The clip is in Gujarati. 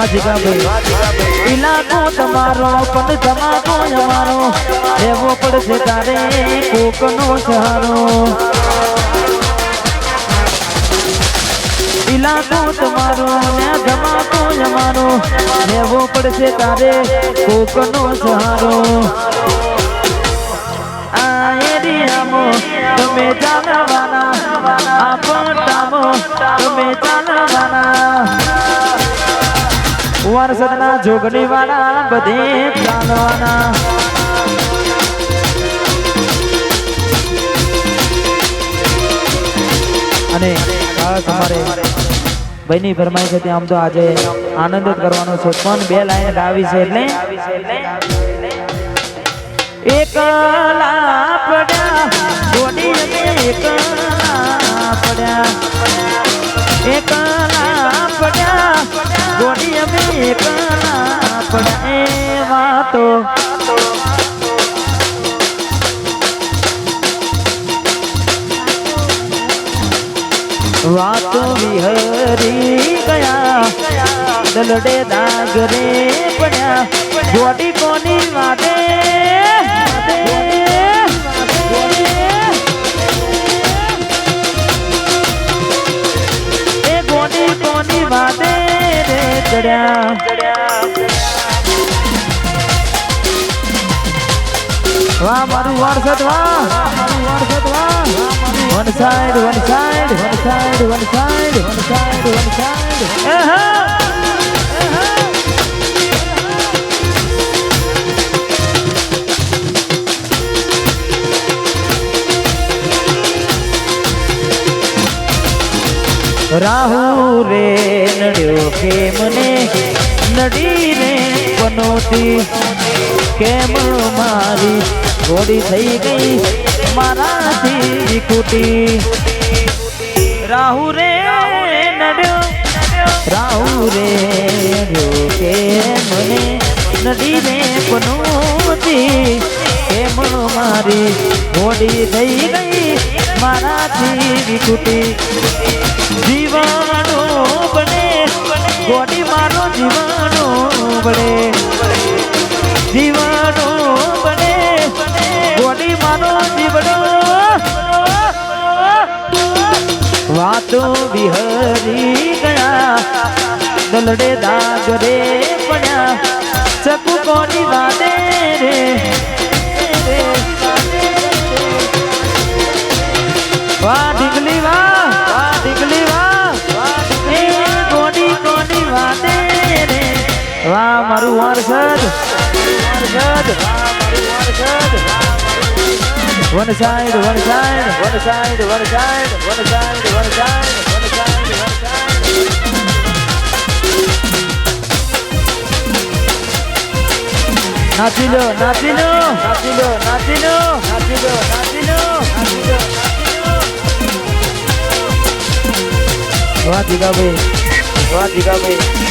વાજગા ભાઈ ઇલાકો તમારો પણ ધમાકો અમારો લેવો પડશે તારે કોકનો સહારો ઇલાકો તમારો ને ધમાકો અમારો લેવો પડશે તારે કોકનો સહારો આ એરિયામાં તમે ચાલવાના આ પટ્ટામાં તમે ચાલવાના વરસદના જોગણી વાળા બધે ચાલવાના અને તમારે ભાઈની ફરમાઈ છે આમ તો આજે આનંદ જ કરવાનો છે પણ બે લાઈન ગાવી છે એટલે એકલા પડ્યા ગોડી એકલા પડ્યા એકલા પડ્યા ગોડી અમે એકલા પડ્યા એ વાતો વાતો વિહરી ગયા દલડે દાગરે પડ્યા ગોડી કોની વાતે એ ગોડી કોની વાતે રે ચડ્યા વાહ મારું વરસદ વાહ મારું વરસદ વાહ one side one side one side one side one side one side Rahu રે નડ્યો કે મને નડી રે પનોતી કેમ મારી ગોળી થઈ ગઈ મારાથી વિકુટી રાહુ રે નડ્યો રાહુ રે નડ્યો કે મને નડી રે પનોતી કેમ મારી ગોળી થઈ ગઈ મારાથી વિકુટી જીવાનો બને ગોડી મારો જીવાનો બને જીવાનો બને ગોડી મારો જીવનો વાતો વિહરી ગયા દલડે દાગરે પડ્યા ચકુ કોની વાતે રે વાહ ઢીકલી વાહ ઢીકલી વાહ એ ગોડી કોની વાતે રે વાહ મારું વરસદ one side one side one side one side one side one side one side one side નાચી લો નાચી લો નાચી લો નાચી લો નાચી લો નાચી લો નાચી લો વાહ જીગાભાઈ વાહ જીગાભાઈ